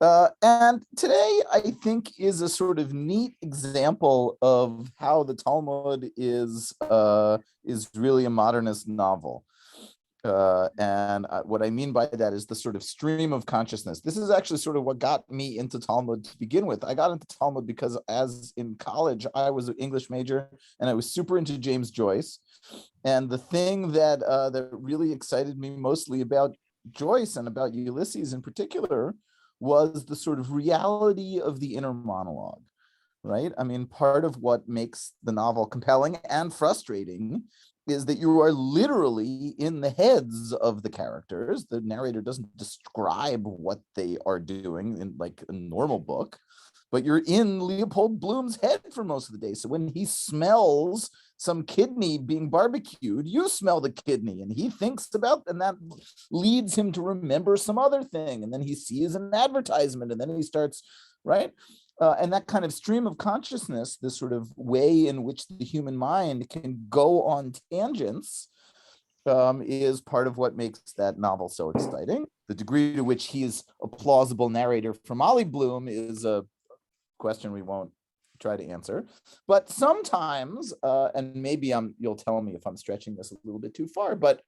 And today, I think, is a sort of neat example of how the Talmud is really a modernist novel. And what I mean by that is the sort of stream of consciousness. This is actually sort of what got me into Talmud to begin with. I got into Talmud because as in college, I was an English major and I was super into James Joyce. And the thing that that really excited me mostly about Joyce and about Ulysses in particular was the sort of reality of the inner monologue, right? I mean, part of what makes the novel compelling and frustrating is that you are literally in the heads of the characters. The narrator doesn't describe what they are doing in like a normal book, but you're in Leopold Bloom's head for most of the day. So when he smells some kidney being barbecued, you smell the kidney and he thinks about, and that leads him to remember some other thing. And then he sees an advertisement and then he starts, right? And that kind of stream of consciousness, this sort of way in which the human mind can go on tangents, is part of what makes that novel so exciting. The degree to which he is a plausible narrator from Molly Bloom is a question we won't try to answer. But sometimes, and maybe you'll tell me if I'm stretching this a little bit too far, but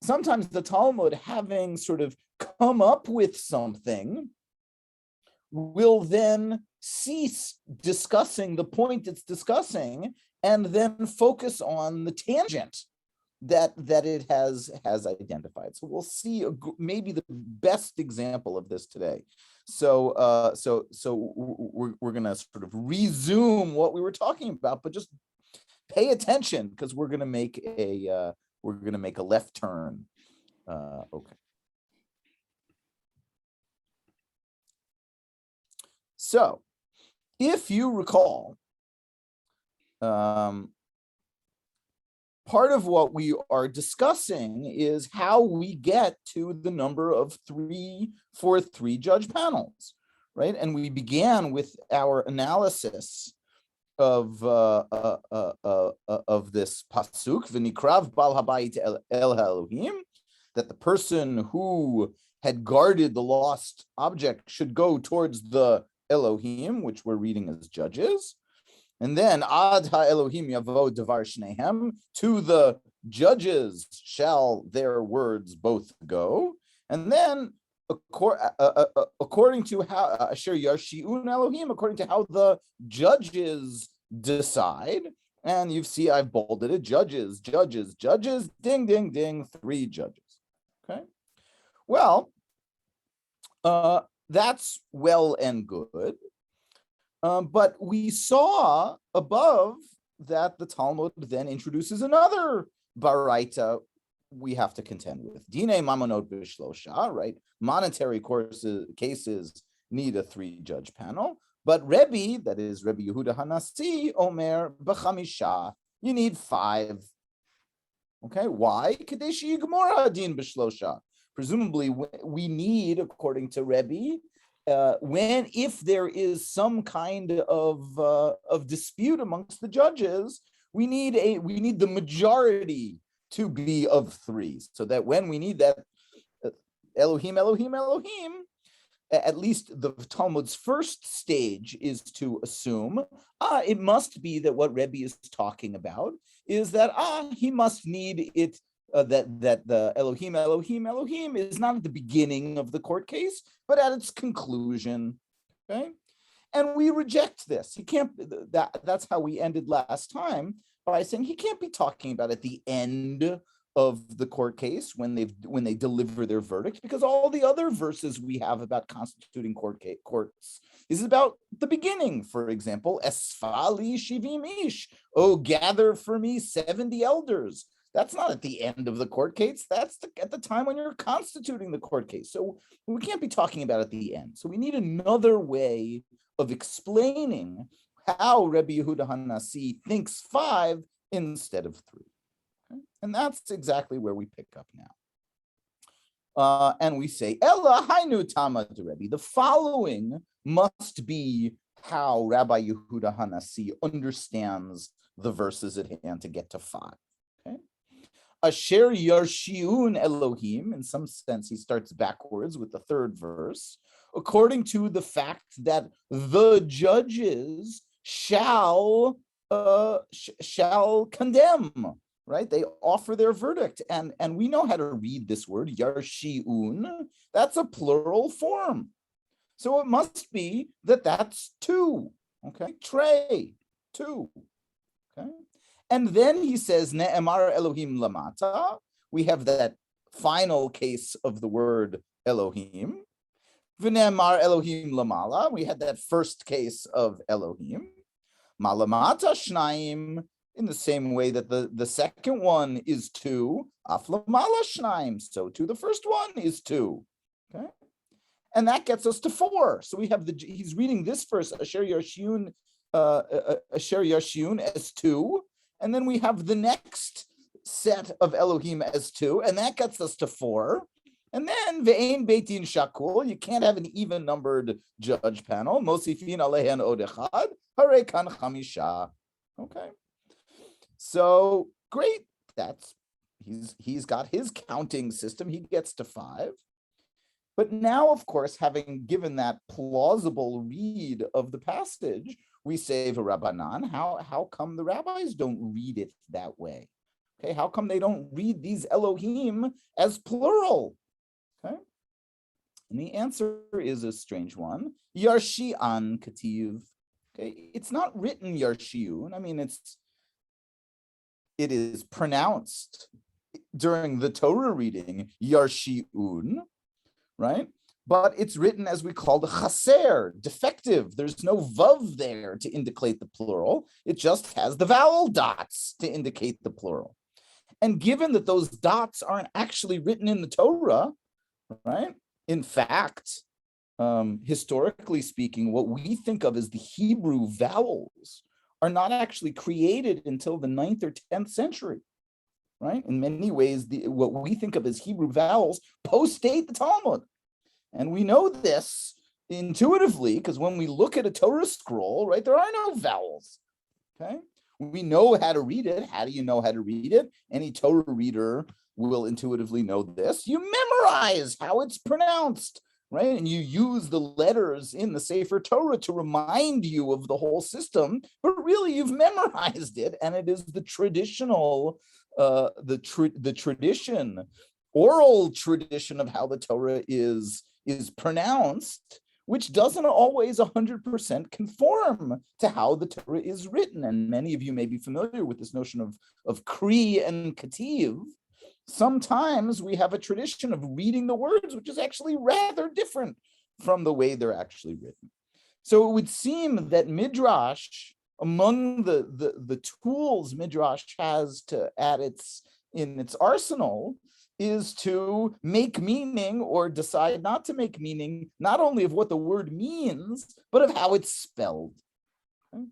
sometimes the Talmud, having sort of come up with something, will then cease discussing the point it's discussing and then focus on the tangent that it has identified. So we'll see maybe the best example of this today. So we're going to sort of resume what we were talking about, but just pay attention because we're going to make a left turn. Okay. So, if you recall, part of what we are discussing is how we get to the number of 3 for 3 judge panels, right? And we began with our analysis of this pasuk, v'nikrav bal habayit el Elohim, that the person who had guarded the lost object should go towards the Elohim, which we're reading as Judges. And then ad ha-Elohim yavo devar shnehem, to the judges shall their words both go. And then according to how asher yarshiun Elohim, according to how the judges decide. And you see I've bolded it, judges, ding, ding, ding, 3 judges. Okay. Well, that's well and good. But we saw above that the Talmud then introduces another baraita we have to contend with. Dine mamonot b'shlosha, right? Monetary cases need a 3 judge panel. But Rebbe, that is Rebbe Yehuda Hanasi, Omer b'chamisha, you need 5. Okay, why? Kadeshi Yigmor Hadin b'shlosha. Presumably, we need, according to Rebbe, if there is some kind of dispute amongst the judges, we need the majority to be of 3, so that when we need that Elohim, Elohim, Elohim, at least the Talmud's first stage is to assume, it must be that what Rebbe is talking about is that he must need it. That the Elohim, Elohim, Elohim is not at the beginning of the court case, but at its conclusion. Okay, and we reject this. He can't. That's how we ended last time, by saying he can't be talking about at the end of the court case when they deliver their verdict, because all the other verses we have about constituting courts is about the beginning. For example, Esfali shivim ish, oh, gather for me 70 elders. That's not at the end of the court case. That's at the time when you're constituting the court case. So we can't be talking about at the end. So we need another way of explaining how Rebbe Yehuda Hanasi thinks 5 instead of 3. Okay? And that's exactly where we pick up now. And we say, Ella hainu tama de Rebbe. The following must be how Rabbi Yehuda Hanasi understands the verses at hand to get to 5. Okay. Asher Yarshiun Elohim, in some sense, he starts backwards with the third verse, according to the fact that the judges shall condemn, right? They offer their verdict. And we know how to read this word, Yarshiun. That's a plural form. So it must be that that's two, okay? Trey, two, okay? And then he says, Ne'emar Elohim lamata. We have that final case of the word Elohim. V'ne'emar Elohim lamala. We had that first case of Elohim. Malamata shnaim, in the same way that the second one is two. Aflamala shnaim. So too, the first one is two. Okay. And that gets us to four. So we have he's reading this verse, Asher Yashun as two. And then we have the next set of Elohim as two, and that gets us to four. And then ve'ein beitin shakul, you can't have an even numbered judge panel. Mosifin alehen od echad, hare kan chamisha. Okay. So great. He's got his counting system. He gets to five. But now, of course, having given that plausible read of the passage, we say Rabbanan, how come the rabbis don't read it that way? Okay, how come they don't read these Elohim as plural? Okay, and the answer is a strange one. Yarshian kativ. Okay, it's not written Yarshiun. I mean, it is pronounced during the Torah reading Yarshiun, right? But it's written as we call the chaser, defective. There's no vav there to indicate the plural. It just has the vowel dots to indicate the plural. And given that those dots aren't actually written in the Torah, right? In fact, historically speaking, what we think of as the Hebrew vowels are not actually created until the 9th or 10th century, right? In many ways, what we think of as Hebrew vowels post-date the Talmud. And we know this intuitively because when we look at a Torah scroll, right, there are no vowels, okay? We know how to read it. How do you know how to read it? Any Torah reader will intuitively know this. You memorize how it's pronounced, right? And you use the letters in the Sefer Torah to remind you of the whole system, but really you've memorized it, and it is the traditional, tradition, oral tradition of how the Torah is pronounced, which doesn't always 100% conform to how the Torah is written. And many of you may be familiar with this notion of Kri and Kativ. Sometimes we have a tradition of reading the words, which is actually rather different from the way they're actually written. So it would seem that Midrash, among the tools Midrash has in its arsenal, is to make meaning or decide not to make meaning, not only of what the word means, but of how it's spelled. Okay?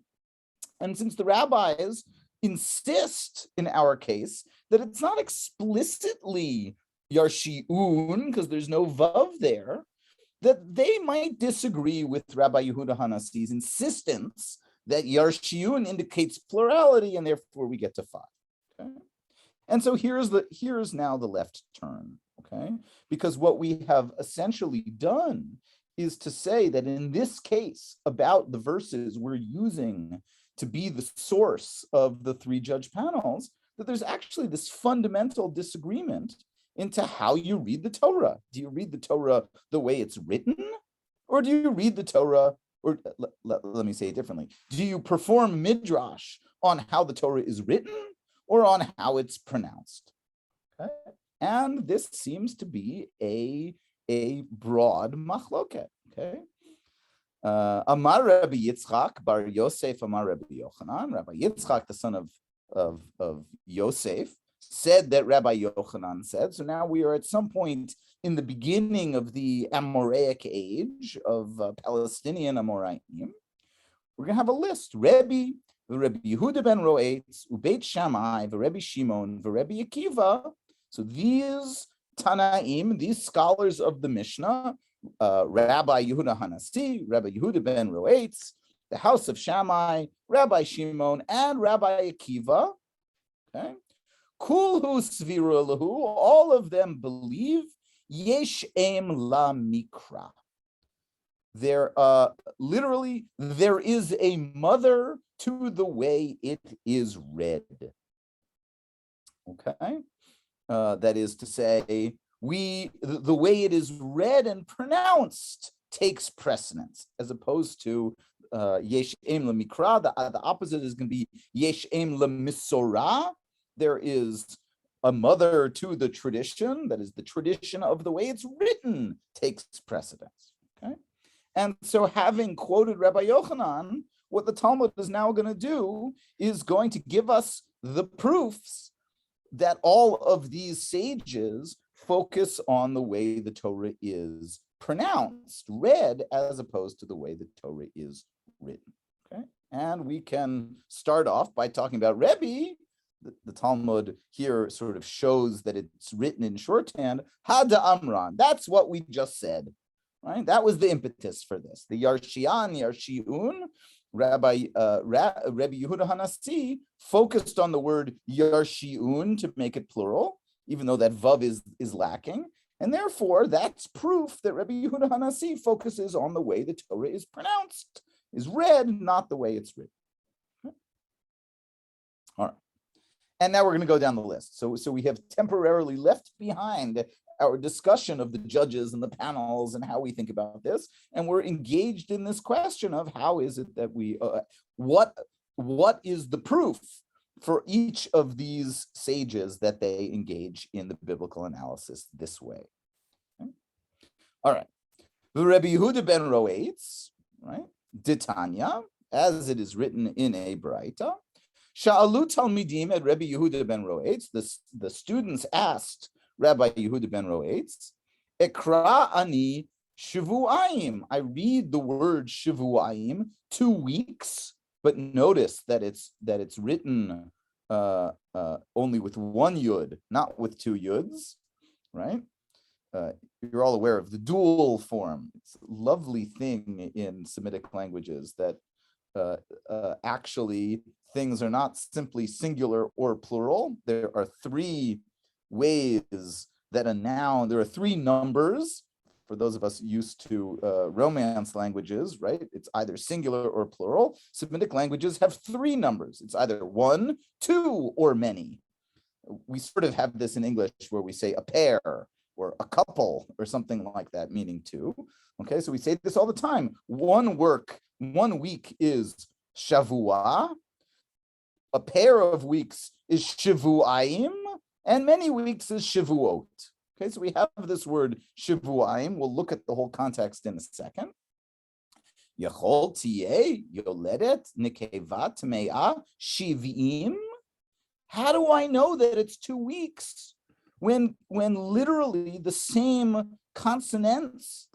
And since the rabbis insist, in our case, that it's not explicitly Yarshiun, because there's no vav there, that they might disagree with Rabbi Yehuda Hanassi's insistence that Yarshiun indicates plurality, and therefore we get to five. Okay? And so here's now the left turn, okay? Because what we have essentially done is to say that in this case, about the verses we're using to be the source of the three judge panels, that there's actually this fundamental disagreement into how you read the Torah. Do you read the Torah the way it's written? Or do you read the Torah, or let me say it differently. Do you perform midrash on how the Torah is written or on how it's pronounced? Okay? And this seems to be a broad machloket, okay? Amar Rabbi Yitzchak bar Yosef Amar Rabbi Yochanan. Rabbi Yitzchak, the son of Yosef, said that Rabbi Yochanan said. So now we are at some point in the beginning of the Amoraic age of Palestinian Amoraim. We're going to have a list. Rabbi Yehuda ben Roetz, Ubeit Shammai, Rabbi Shimon, Rabbi Akiva. So these Tanaim, these scholars of the Mishnah, Rabbi Yehuda Hanassi, Rabbi Yehuda ben Roetz, the house of Shammai, Rabbi Shimon, and Rabbi Akiva, okay, Kulhu sviru lahu, all of them believe, yesh aim la mikra. There, literally, there is a mother to the way it is read. Okay, that is to say, the way it is read and pronounced takes precedence, as opposed to yesh aim la mikra. The opposite is going to be yesh aim la misorah. There is a mother to the tradition, that is the tradition of the way it's written takes precedence. Okay, and so having quoted Rabbi Yochanan, what the Talmud is now going to do is going to give us the proofs that all of these sages focus on the way the Torah is pronounced, read, as opposed to the way the Torah is written. Okay, and we can start off by talking about Rebbe. The Talmud here sort of shows that it's written in shorthand. Hada Amran. That's what we just said, right? That was the impetus for this. The Yarshian, Yarshiun, Rabbi Yehuda Hanasi focused on the word Yarshiun to make it plural, even though that vav is lacking. And therefore, that's proof that Rabbi Yehuda Hanasi focuses on the way the Torah is pronounced, is read, not the way it's written. Okay. All right. And now we're going to go down the list. So we have temporarily left behind our discussion of the judges and the panels and how we think about this. And we're engaged in this question of how is it that we, what is the proof for each of these sages that they engage in the biblical analysis this way? Okay. All right. The Rebbe Yehuda ben Roetz, right? Ditanya, as it is written in a Braita. Sha'alu Talmidim at Rebbe Yehuda ben Roetz. The students asked Rabbi Yehuda ben Roetz, Ekra ani shivuayim. I read the word shivuayim, 2 weeks, but notice that it's written only with 1 yud, not with 2 yuds, right? You're all aware of the dual form. It's a lovely thing in Semitic languages that actually things are not simply singular or plural. There are 3 ways that a noun, there are 3 numbers. For those of us used to Romance languages, right? It's either singular or plural. Semitic languages have 3 numbers. It's either 1, 2, or many. We sort of have this in English where we say a pair or a couple or something like that, meaning 2. Okay, so we say this all the time. 1 week is Shavua. A pair of weeks is Shivuayim, and many weeks is Shivuot. Okay, so we have this word Shivuayim. We'll look at the whole context in a second. Yachol tiye yoledet nikevat me'ah shivim. How do I know that it's 2 weeks when literally the same consonants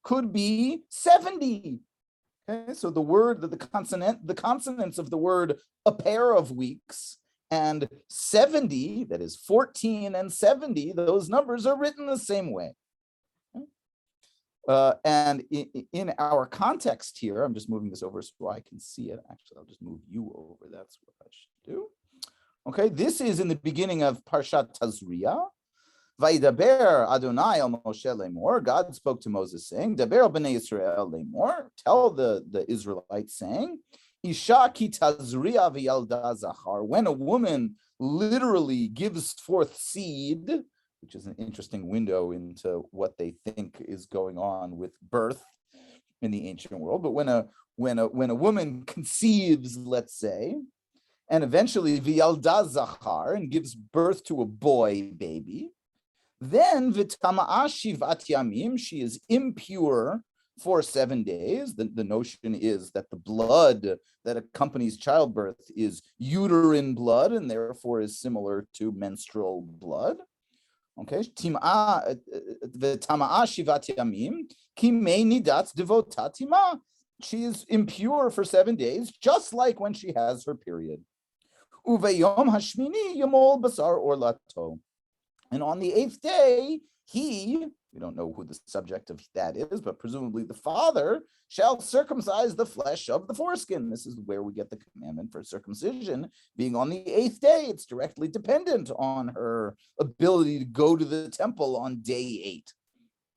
could be 70? Okay, so the consonants of the word a pair of weeks and 70, that is 14 and 70, those numbers are written the same way. Okay. And in our context here, I'm just moving this over so I can see it. Actually, I'll just move you over. That's what I should do. Okay, this is in the beginning of Parshat Tazria. Vaidaber Adonai el Moshe lemor. God spoke to Moses saying, Daber el bnei Yisrael lemor. Tell the Israelites saying, Isha ki tazria v'yalda zachar. When a woman literally gives forth seed, which is an interesting window into what they think is going on with birth in the ancient world. But when a woman conceives, let's say, and eventually v'yalda zachar, and gives birth to a boy baby, then v'tama'a shivat yamim, she is impure for 7 days. The notion is that the blood that accompanies childbirth is uterine blood and therefore is similar to menstrual blood. Okay, v'tama'a shivat yamim ki mei nidat devota tima. She is impure for 7 days, just like when she has her period. Uveyom hashmini yomol basar orlato. And on the 8th day, he, We don't know who the subject of that is, but presumably the father shall circumcise the flesh of the foreskin. This is where we get the commandment for circumcision being on the 8th day. It's directly dependent on her ability to go to the temple on day 8.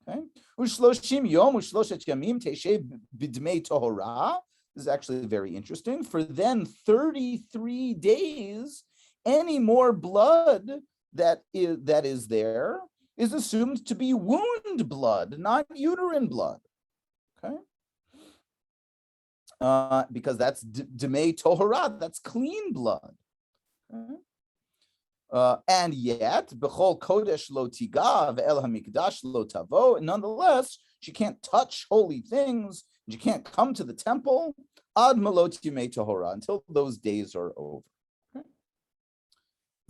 Okay. Ushloshim yom ushloshet yamim teshev b'dmei tohora. This is actually very interesting. For then 33 days, any more blood that is there is assumed to be wound blood, not uterine blood. Okay. Because that's Demei Tohara, that's clean blood. Okay. And yet, Bechol Kodesh lo tiga ve'el hamikdash lo tavo. Nonetheless, she can't touch holy things. She can't come to the temple ad malot yimei Tohara, until those days are over.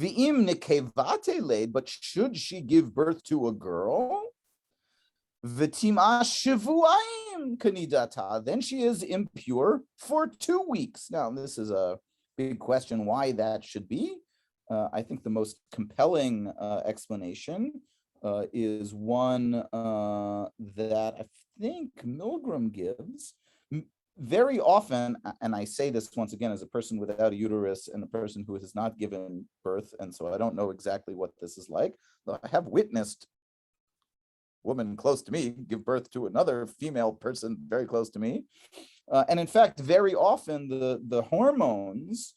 V'im nekevate leid, but should she give birth to a girl, v'tima shivuayim kanidata, then she is impure for 2 weeks. Now, this is a big question why that should be. I think the most compelling explanation is one that I think Milgram gives. Very often, and I say this once again as a person without a uterus and a person who has not given birth, and so I don't know exactly what this is like, though I have witnessed a woman close to me give birth to another female person very close to me. And in fact, very often the hormones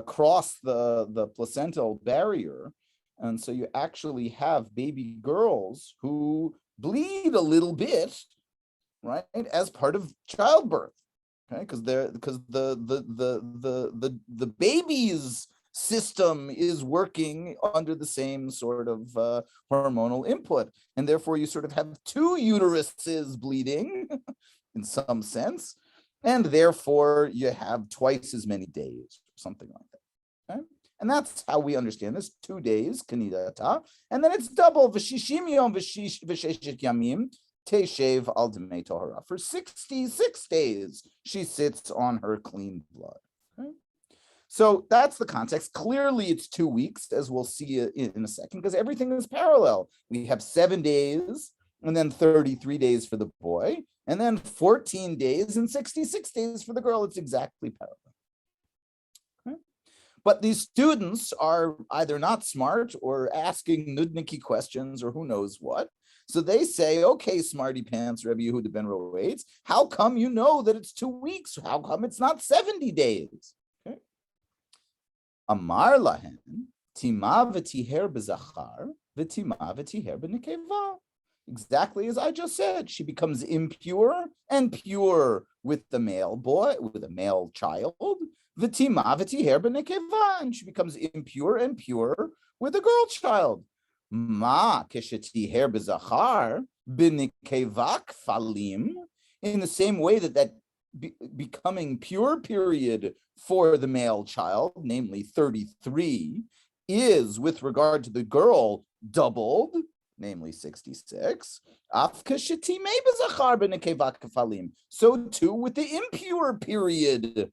cross the placental barrier, and so you actually have baby girls who bleed a little bit, right, as part of childbirth. Okay, because the baby's system is working under the same sort of hormonal input, and therefore you sort of have 2 uteruses bleeding in some sense, and therefore you have twice as many days, something like that. Okay, and that's how we understand this: 2 days kanidata, and then it's double v'shishim yom v'sheshet yamim teshev al demei tohara. For 66 days, she sits on her clean blood. Okay? So that's the context. Clearly, it's 2 weeks, as we'll see in a second, because everything is parallel. We have 7 days, and then 33 days for the boy, and then 14 days and 66 days for the girl. It's exactly parallel. Okay? But these students are either not smart or asking nudniki questions or who knows what. So they say, okay, smarty pants, Rebbe Yehuda ben Roetz, how come you know that it's 2 weeks? How come it's not 70 days? Okay. Amar lahen, tima v'tiher b'zachar, v'tima v'tiher b'nekeva. Exactly as I just said, she becomes impure and pure with the male boy, with a male child, v'tima v'tiher b'nekeva, and she becomes impure and pure with a girl child. Ma keshetiher bezachar b'nikeva kfalim, in the same way that becoming pure period for the male child, namely 33, is with regard to the girl doubled, namely 66. Af keshetime bezachar b'nikeva kfalim. So too with the impure period,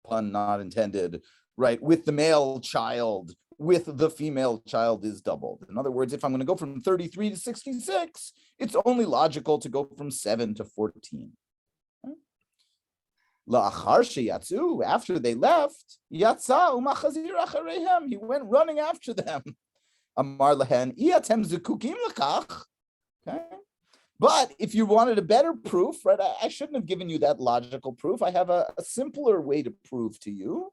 pun not intended, right, with the male child, with the female child is doubled. In other words, if I'm going to go from 33 to 66, it's only logical to go from 7 to 14. La'achar sheyatzu, after they left, yatsa umachazir achareihem, he went running after them. Amar lahen, iatem zekukim lakach. Okay. But if you wanted a better proof, right, I shouldn't have given you that logical proof. I have a simpler way to prove to you.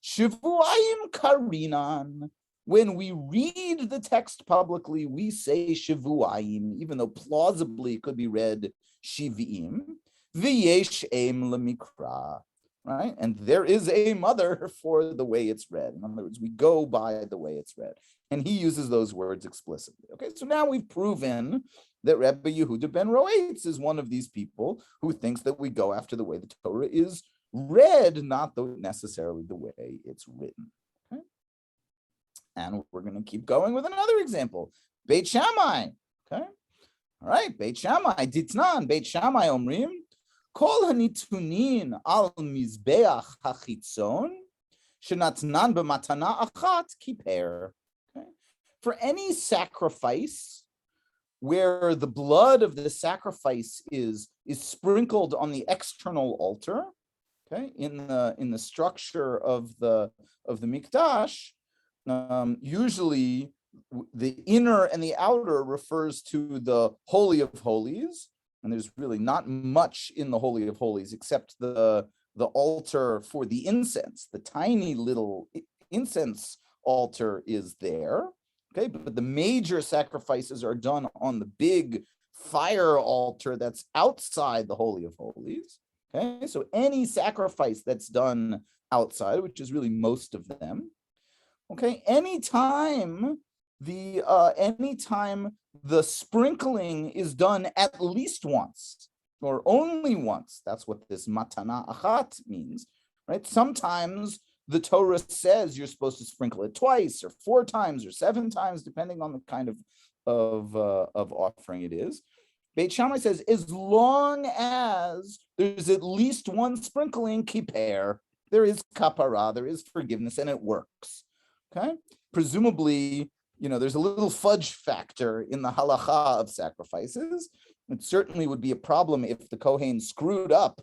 Shivuayim karinan. When we read the text publicly, we say shivuayim, even though plausibly it could be read shivim. V'yesh em lemikra, right? And there is a mother for the way it's read. In other words, we go by the way it's read. And he uses those words explicitly. Okay, so now we've proven that Rebbe Yehuda ben Roetz is one of these people who thinks that we go after the way the Torah is read, not necessarily the way it's written. Okay? And we're going to keep going with another example. Beit Shammai. Okay? All right, Beit Shammai. Ditnan, Beit Shammai omrim, kol hanitunin al mizbeach hachitzon, shenatnan b'matana achat kiper. Okay? For any sacrifice where the blood of the sacrifice is sprinkled on the external altar, okay, in the structure of the mikdash. Usually the inner and the outer refers to the Holy of Holies, and there's really not much in the Holy of Holies except the altar for the incense. The tiny little incense altar is there, okay, but the major sacrifices are done on the big fire altar that's outside the Holy of Holies. Okay, so any sacrifice that's done outside, which is really most of them, okay, anytime the sprinkling is done at least once or only once, that's what this matana achat means, right? Sometimes the Torah says you're supposed to sprinkle it twice or 4 times or 7 times, depending on the kind of offering it is. Beit Shammai says, as long as there's at least one sprinkling, kippur, there is kapara, there is forgiveness, and it works. Okay, presumably, there's a little fudge factor in the halacha of sacrifices. It certainly would be a problem if the Kohen screwed up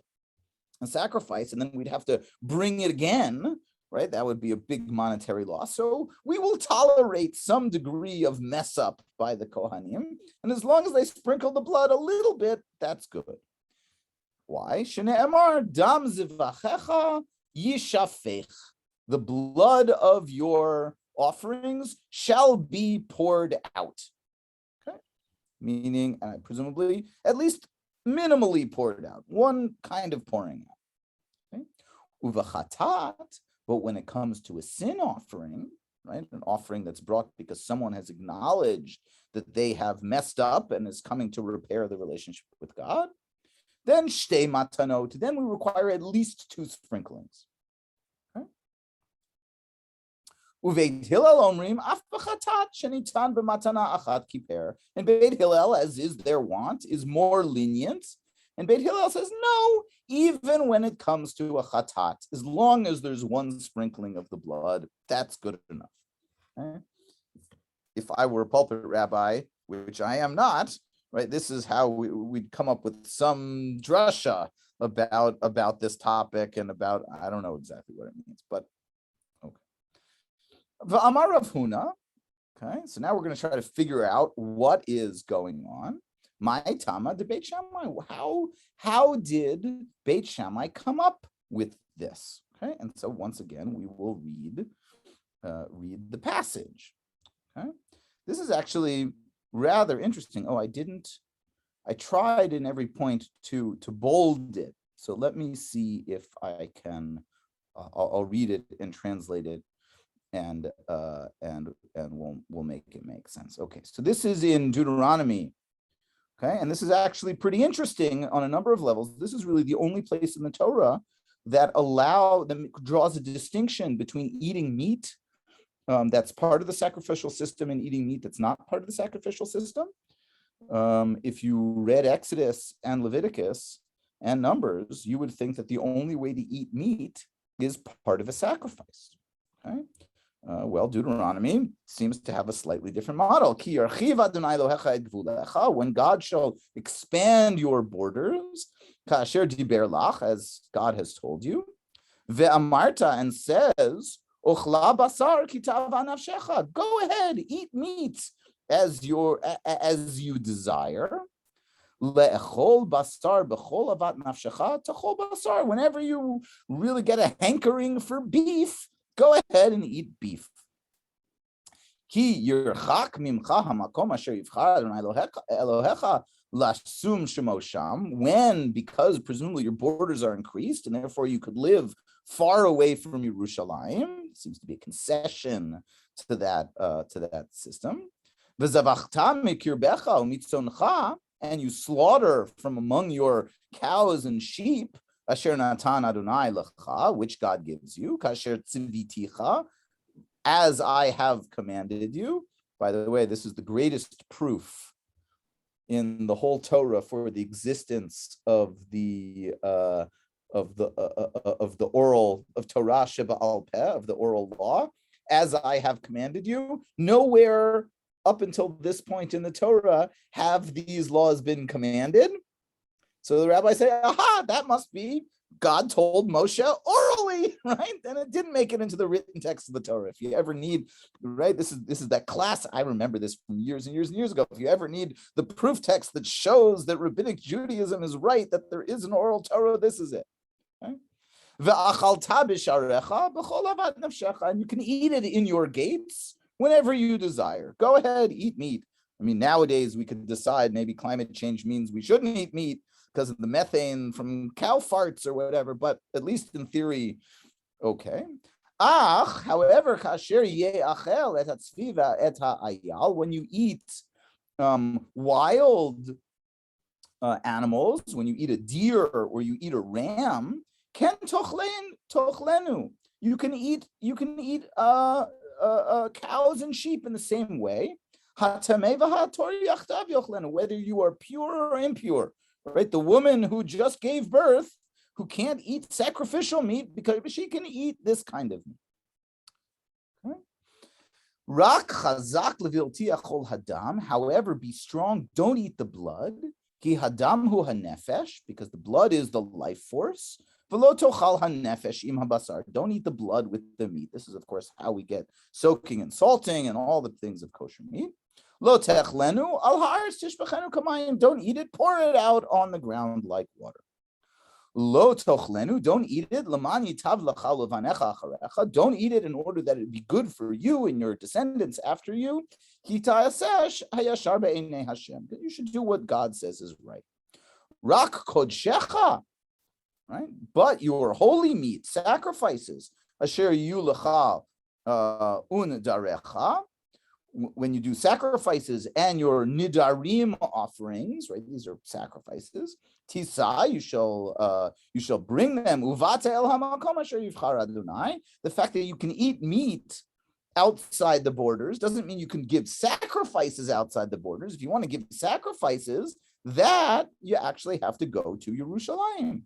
a sacrifice and then we'd have to bring it again, right? That would be a big monetary loss. So we will tolerate some degree of mess up by the Kohanim. And as long as they sprinkle the blood a little bit, that's good. Why? Shne'emar dam zivachecha yishafech. The blood of your offerings shall be poured out. Okay, meaning, presumably, at least minimally poured out, one kind of pouring out. Okay, uvachatat, but when it comes to a sin offering, right, an offering that's brought because someone has acknowledged that they have messed up and is coming to repair the relationship with God, then shtei matanot, then we require at least 2 sprinklings. Uveit Hillel omrim af b'chatat shenitan b'matana achat kiper. And Beit Hillel, as is their want, is more lenient. And Beit Hillel says, no, even when it comes to a chatat, as long as there's one sprinkling of the blood, that's good enough. Okay? If I were a pulpit rabbi, which I am not, right, this is how we'd come up with some drasha about this topic and about, I don't know exactly what it means, but V'amar Rav Huna, okay, so now we're going to try to figure out what is going on. My Tama de Beit Shammai. How did Beit Shammai come up with this? Okay, and so once again we will read the passage. Okay, this is actually rather interesting. Oh, I tried in every point to bold it. So let me see if I can. I'll read it and translate it. And we'll make it make sense. Okay, so this is in Deuteronomy. Okay, and this is actually pretty interesting on a number of levels. This is really the only place in the Torah that draws a distinction between eating meat that's part of the sacrificial system and eating meat that's not part of the sacrificial system. If you read Exodus and Leviticus and Numbers, you would think that the only way to eat meat is part of a sacrifice. Okay. Well, Deuteronomy seems to have a slightly different model. When God shall expand your borders, as God has told you, and says, go ahead, eat meat as you desire. Whenever you really get a hankering for beef, go ahead and eat beef. Because presumably your borders are increased and therefore you could live far away from Yerushalayim. It seems to be a concession to that system. And you slaughter from among your cows and sheep, Asher natan Adonai lecha, which God gives you, kasher tziviticha, as I have commanded you. By the way, this is the greatest proof in the whole Torah for the existence of the oral of Torah sheba al peh, of the oral law, as I have commanded you. Nowhere up until this point in the Torah, have these laws been commanded? So the rabbis say, aha, that must be God told Moshe orally, right? And it didn't make it into the written text of the Torah. If you ever need, right, this is that class. I remember this from years and years and years ago. If you ever need the proof text that shows that rabbinic Judaism is right, that there is an oral Torah, this is it. Right? And you can eat it in your gates whenever you desire. Go ahead, eat meat. I mean, nowadays we could decide maybe climate change means we shouldn't eat meat because of the methane from cow farts or whatever, but at least in theory, okay. However, when you eat wild animals, when you eat a deer or you eat a ram, ken tochlenu. You can eat cows and sheep in the same way. Whether you are pure or impure, right? The woman who just gave birth, who can't eat sacrificial meat because she can eat this kind of meat. Rak chazak leviltiach chol hadam. However, be strong. Don't eat the blood. Ki hadam hu hanefesh, because the blood is the life force. V'lo tochal hanefesh im habasar. Don't eat the blood with the meat. This is, of course, how we get soaking and salting and all the things of kosher meat. Lo techlenu al haaretz tishbachenu kamayim. Don't eat it. Pour it out on the ground like water. Lo tochlenu, don't eat it. Lamani tav lacha levanecha acharecha. Don't eat it in order that it be good for you and your descendants after you. Hitayasesh hayashar be'einei Hashem. You should do what God says is right. Rak kodshecha, right? But your holy meat, sacrifices, asher yu lecha undarecha. When you do sacrifices and your nidarim offerings, right? These are sacrifices. Tisa, you shall bring them. Uvata el hamakom asher yivchar Adonai. The fact that you can eat meat outside the borders doesn't mean you can give sacrifices outside the borders. If you want to give sacrifices, that you actually have to go to Yerushalayim.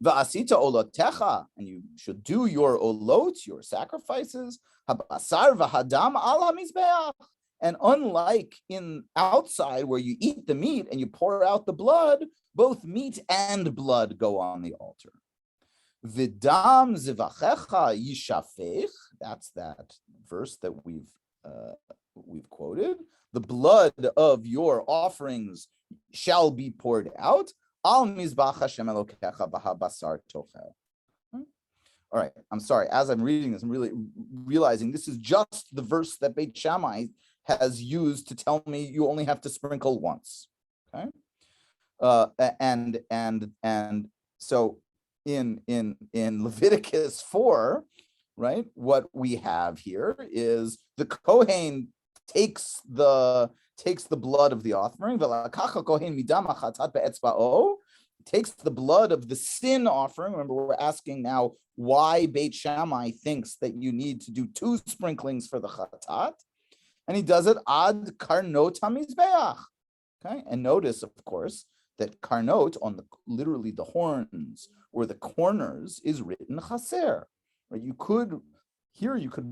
Va'asita olotecha, and you should do your olot, your sacrifices. Habasar v'hadam al hamizbeach. And unlike in outside where you eat the meat and you pour out the blood, both meat and blood go on the altar. V'dam zivachecha yishafech. That's that verse that we've quoted. The blood of your offerings shall be poured out. Al mizbach Hashem Elokecha b'habasar tochel. All right, I'm sorry. As I'm reading this, I'm really realizing this is just the verse that Beit Shammai has used to tell me you only have to sprinkle once. Okay, and so in Leviticus 4, right? What we have here is the Kohen takes the blood of the offering, takes the blood of the sin offering. Remember, we're asking now why Beit Shammai thinks that you need to do 2 sprinklings for the chatat, and he does it ad karnot hamizbeach. Okay, and notice, of course, that karnot on literally the horns or the corners is written chaser. Right? You could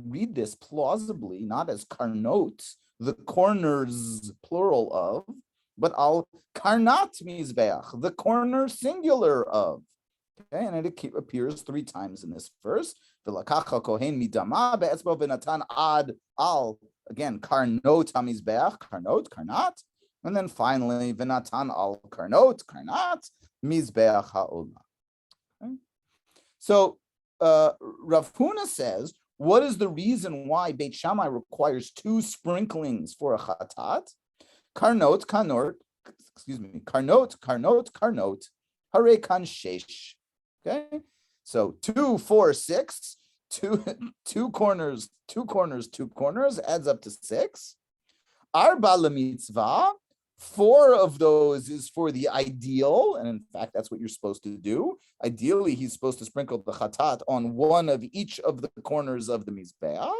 read this plausibly, not as karnot, the corners plural of, but al karnat mizbeach, the corner singular of. Okay, and it appears 3 times in this verse. V'lakacha kohen midama be'etzbo v'natan ad al, again, karnot hamizbeach, karnat, and then finally v'natan al karnot mizbeach ha'olah. Okay? So Rav Huna says, what is the reason why Beit Shammai requires 2 sprinklings for a chatat? Karnot, hare kan shesh. Okay, so 2, 4, 6, 2 corners adds up to 6. Arba lemitzvah, 4 of those is for the ideal, and in fact, that's what you're supposed to do. Ideally, he's supposed to sprinkle the chatat on 1 of each of the corners of the mizbeach.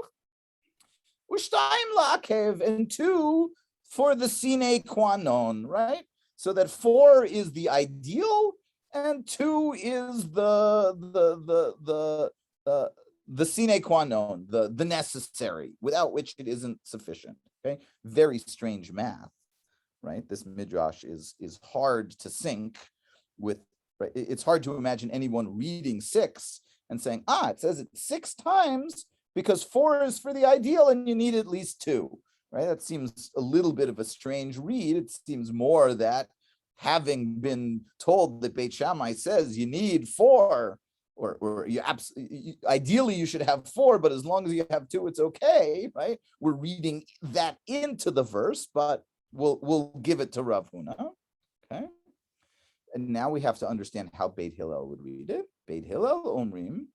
U'shtayim la'akev, and 2 for the sine qua non, right? So that 4 is the ideal, and 2 is the the sine qua non, the necessary, without which it isn't sufficient. Okay, very strange math, right? This midrash is hard to sync with. Right? It's hard to imagine anyone reading 6 and saying, it says it 6 times because 4 is for the ideal and you need at least 2. Right? That seems a little bit of a strange read. It seems more that having been told that Beit Shammai says you need 4, or ideally you should have 4, but as long as you have 2, it's okay, right? We're reading that into the verse, but we'll give it to Rav Huna, okay? And now we have to understand how Beit Hillel would read it. Beit Hillel omrim,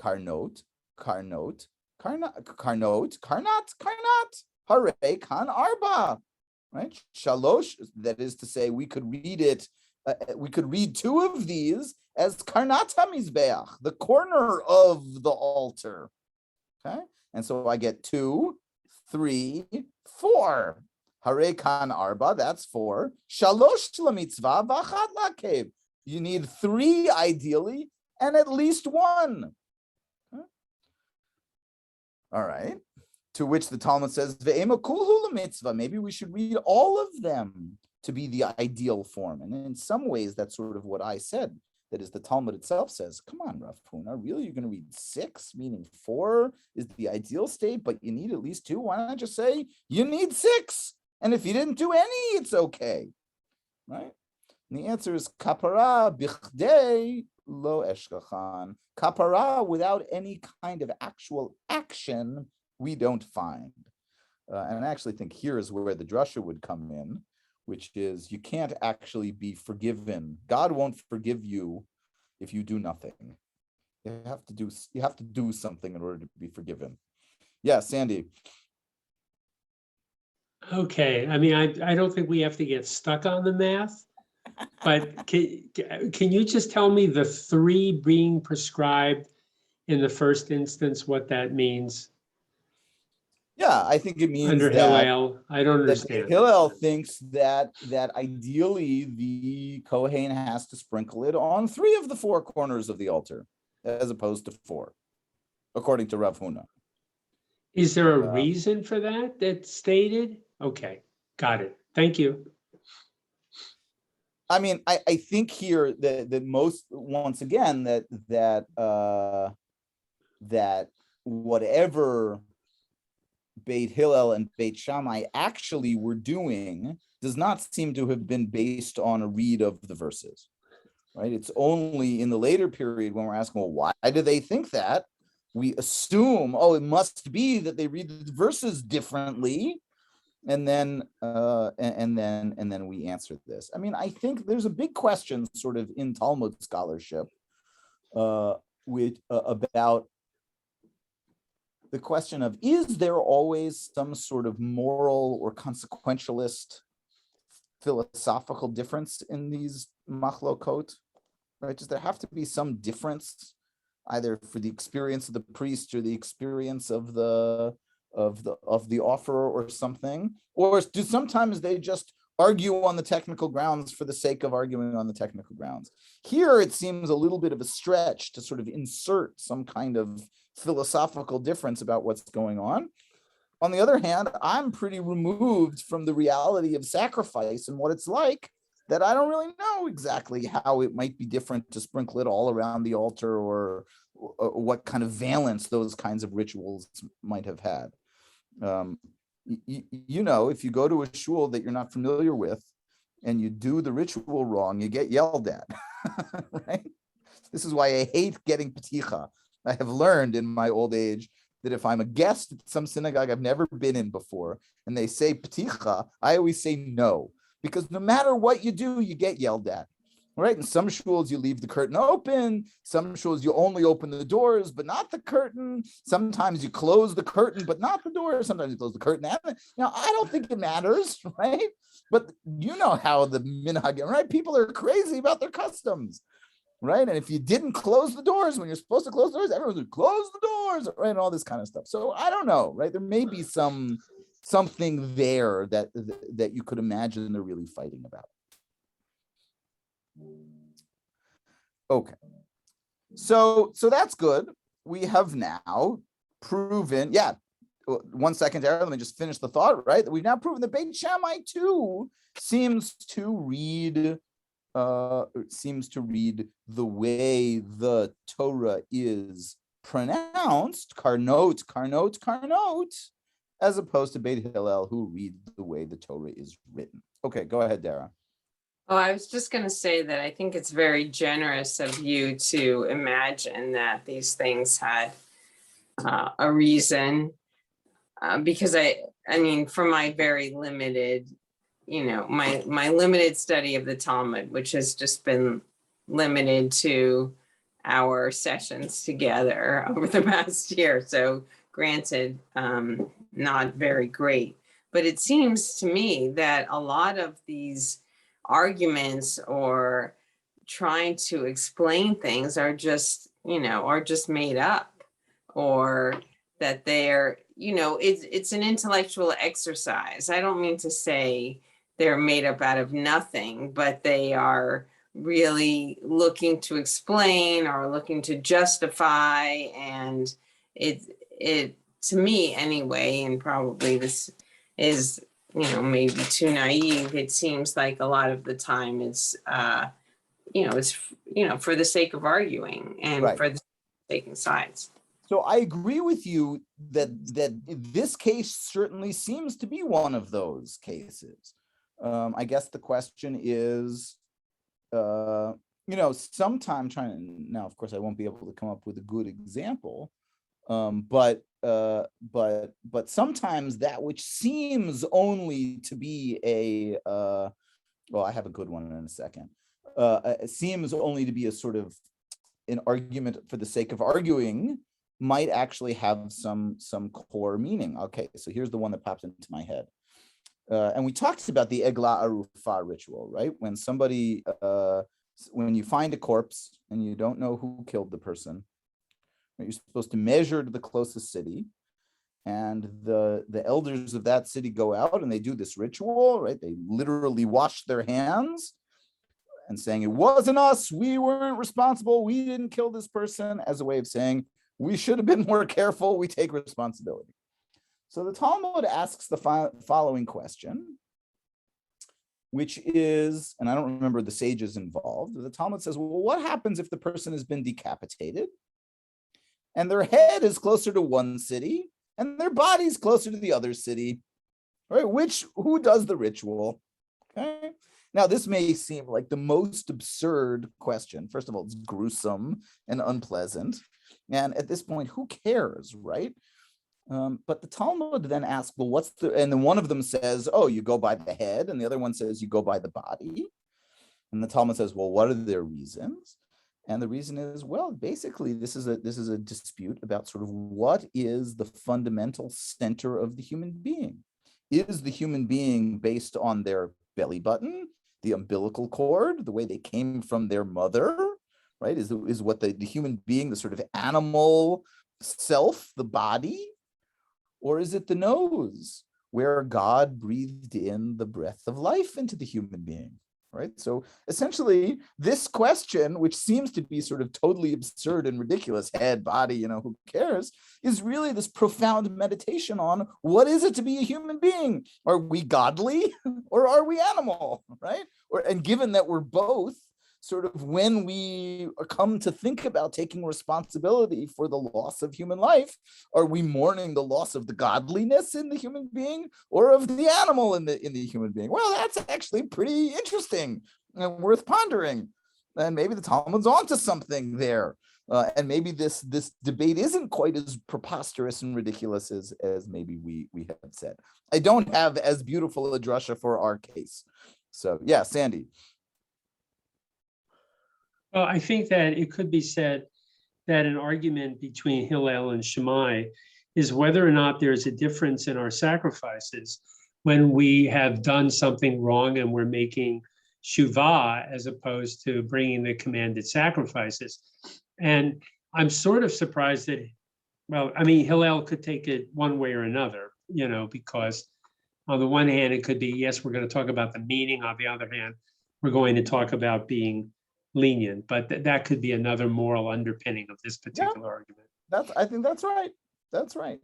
karnot, karnot, karnot, karnat, hare kan arba, right? Shalosh, that is to say, we could read it, we could read 2 of these as karnat hamizbeach, the corner of the altar, okay? And so I get 2, 3, 4. Hare kan arba, that's 4. Shalosh lamitzvah v'achat lakev. You need 3 ideally, and at least 1. Okay. All right. To which the Talmud says, Ve'ema kulhu lamitzvah. Maybe we should read all of them to be the ideal form. And in some ways, that's sort of what I said. That is, the Talmud itself says, come on, Rav Huna, really? You're going to read 6, meaning 4 is the ideal state, but you need at least 2? Why not just say you need 6? And if you didn't do any, it's okay, right? And the answer is kapara bichdei lo eshkachan. Kapara, without any kind of actual action, we don't find. And I actually think here is where the drasha would come in, which is you can't actually be forgiven. God won't forgive you if you do nothing. You have to do something in order to be forgiven. Yeah, Sandy. Okay, I mean, I don't think we have to get stuck on the math, but can you just tell me the 3 being prescribed in the first instance, what that means? Yeah, I think it means under that Hillel. I don't understand. Hillel thinks that ideally the Kohen has to sprinkle it on 3 of the 4 corners of the altar, as opposed to 4, according to Rav Huna. Is there a reason for that that's stated? Okay, got it. Thank you. I mean, I think here that most, once again, that whatever Beit Hillel and Beit Shammai actually were doing does not seem to have been based on a read of the verses, right? It's only in the later period when we're asking, well, why do they think that? We assume, oh, it must be that they read the verses differently, and then we answer this. I mean, I think there's a big question, sort of in Talmud scholarship, about the question of, is there always some sort of moral or consequentialist philosophical difference in these machlokot, right? Does there have to be some difference, either for the experience of the priest or the experience of the offerer or something? Or do sometimes they just argue on the technical grounds for the sake of arguing on the technical grounds? Here, it seems a little bit of a stretch to sort of insert some kind of philosophical difference about what's going on. On the other hand, I'm pretty removed from the reality of sacrifice and what it's like, that I don't really know exactly how it might be different to sprinkle it all around the altar, or what kind of valence those kinds of rituals might have had. You know, if you go to a shul that you're not familiar with and you do the ritual wrong, you get yelled at, right? This is why I hate getting peticha. I have learned in my old age that if I'm a guest at some synagogue I've never been in before, and they say peticha, I always say no, because no matter what you do, you get yelled at. Right? In some shuls, you leave the curtain open. Some shuls, you only open the doors, but not the curtain. Sometimes you close the curtain, but not the door. Sometimes you close the curtain. Now, I don't think it matters, right? But you know how the minhag, right? People are crazy about their customs, right? And if you didn't close the doors when you're supposed to close the doors, everyone would close the doors, right? And all this kind of stuff. So I don't know, right? There may be something there that you could imagine they're really fighting about. Okay, so that's good. we have now proven, 1 second, Aaron, let me just finish the thought, right? We've now proven that Beit Shammai too seems to read the way the Torah is pronounced, karnot, karnot, karnot, as opposed to Beit Hillel, who read the way the Torah is written. Okay, go ahead, Dara. Oh, I was just going to say that I think it's very generous of you to imagine that these things had a reason, because I mean, for my very limited, my limited study of the Talmud, which has just been limited to our sessions together over the past year. So granted, not very great, but it seems to me that a lot of these arguments or trying to explain things are just made up, or that they're, it's an intellectual exercise. I don't mean to say they're made up out of nothing, but they are really looking to explain or looking to justify. And it to me anyway, and probably this is, maybe too naive, it seems like a lot of the time it's for the sake of arguing and Right. for the taking sides. So I agree with you that this case certainly seems to be one of those cases. I guess the question is, sometime now, of course, I won't be able to come up with a good example, but sometimes that which seems only to be I have a good one in a second. It seems only to be a sort of an argument for the sake of arguing might actually have some core meaning. Okay, so here's the one that pops into my head. And we talked about the Egla Arufa ritual, right? When somebody, when you find a corpse and you don't know who killed the person, you're supposed to measure to the closest city, and the elders of that city go out and they do this ritual, right? They literally wash their hands and saying, it wasn't us, we weren't responsible, we didn't kill this person, as a way of saying, we should have been more careful, we take responsibility. So the Talmud asks the following question, which is, and I don't remember the sages involved, the Talmud says, well, what happens if the person has been decapitated and their head is closer to one city and their body's closer to the other city, right? Who does the ritual? Okay. Now, this may seem like the most absurd question. First of all, it's gruesome and unpleasant. And at this point, who cares, right? But the Talmud then asks, well, and then one of them says, oh, you go by the head, and the other one says you go by the body. And the Talmud says, well, what are their reasons? And the reason is, well, basically, this is a dispute about sort of what is the fundamental center of the human being. Is the human being based on their belly button, the umbilical cord, the way they came from their mother, right? Is what the human being, the sort of animal self, the body? Or is it the nose, where God breathed in the breath of life into the human being, right? So essentially, this question, which seems to be sort of totally absurd and ridiculous, head, body, who cares, is really this profound meditation on what is it to be a human being? Are we godly or are we animal, right? And given that we're both, sort of when we come to think about taking responsibility for the loss of human life, are we mourning the loss of the godliness in the human being or of the animal in the human being? Well, that's actually pretty interesting and worth pondering. And maybe the Talmud's onto something there. And maybe this debate isn't quite as preposterous and ridiculous as maybe we have said. I don't have as beautiful a drasha for our case. So yeah, Sandy. Well, I think that it could be said that an argument between Hillel and Shammai is whether or not there's a difference in our sacrifices when we have done something wrong and we're making shuvah as opposed to bringing the commanded sacrifices. And I'm sort of surprised that, well, I mean, Hillel could take it one way or another, because on the one hand, it could be, yes, we're going to talk about the meaning. On the other hand, we're going to talk about being lenient, but that could be another moral underpinning of this particular argument. I think that's right. That's right.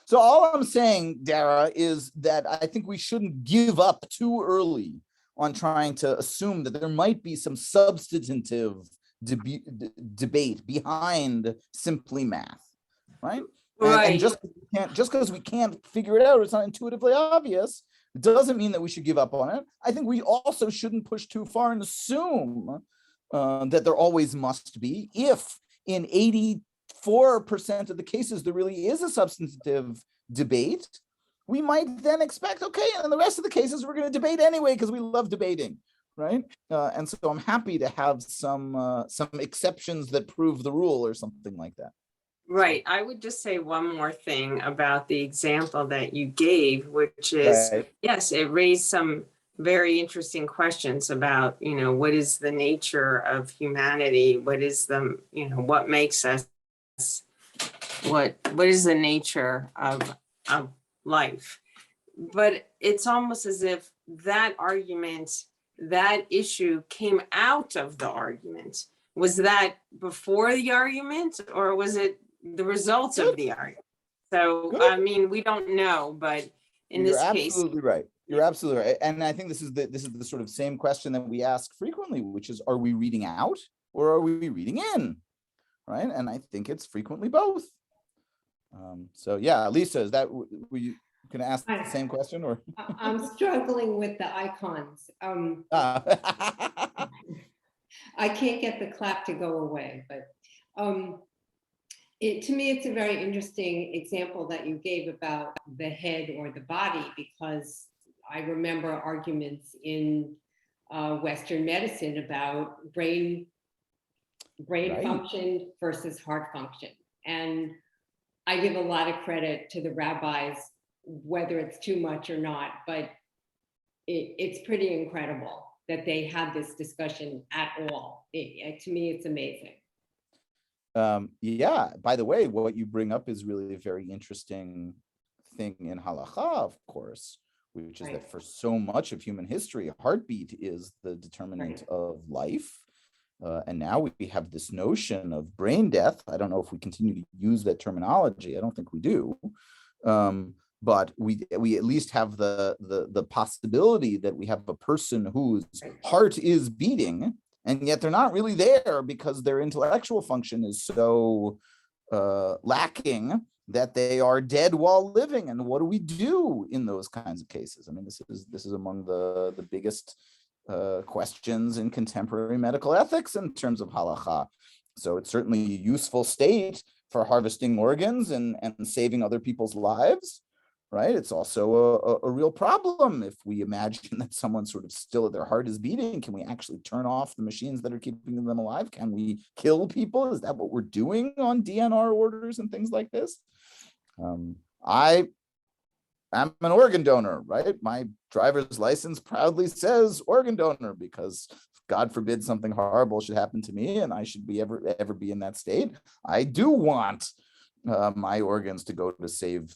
So all I'm saying, Dara, is that I think we shouldn't give up too early on trying to assume that there might be some substantive debate behind simply math, right? And just because we can't figure it out, it's not intuitively obvious, it doesn't mean that we should give up on it. I think we also shouldn't push too far and assume that there always must be. If in 84% of the cases there really is a substantive debate, we might then expect, okay, and in the rest of the cases we're going to debate anyway because we love debating, right? And so I'm happy to have some exceptions that prove the rule or something like that. Right. I would just say one more thing about the example that you gave, which is, Right. yes, it raised some very interesting questions about, what is the nature of humanity? What is what makes us, what is the nature of life? But it's almost as if that argument, that issue came out of the argument. Was that before the argument, or was it the results of the argument? So, Good. I mean, we don't know, but in this case. You're absolutely right. You're absolutely right. And I think this is the sort of same question that we ask frequently, which is, are we reading out or are we reading in? Right. And I think it's frequently both. So yeah, Lisa, is that, were you going to ask the same question, or? I'm struggling with the icons. I can't get the clap to go away, but to me, it's a very interesting example that you gave about the head or the body, because I remember arguments in Western medicine about brain Right. function versus heart function. And I give a lot of credit to the rabbis, whether it's too much or not, but it's pretty incredible that they had this discussion at all. To me, it's amazing. Yeah, by the way, what you bring up is really a very interesting thing in halacha, of course, which is Right. that for so much of human history, heartbeat is the determinant of life. And now we have this notion of brain death. I don't know if we continue to use that terminology. I don't think we do. But we at least have the possibility that we have a person whose heart is beating, and yet they're not really there because their intellectual function is so lacking that they are dead while living. And what do we do in those kinds of cases? I mean, this is among the biggest questions in contemporary medical ethics in terms of halacha. So it's certainly a useful state for harvesting organs and saving other people's lives, right? It's also a real problem if we imagine that someone sort of still, their heart is beating. Can we actually turn off the machines that are keeping them alive? Can we kill people? Is that what we're doing on DNR orders and things like this? I'm an organ donor, right? My driver's license proudly says organ donor, because God forbid something horrible should happen to me and I should be ever be in that state. I do want my organs to go to save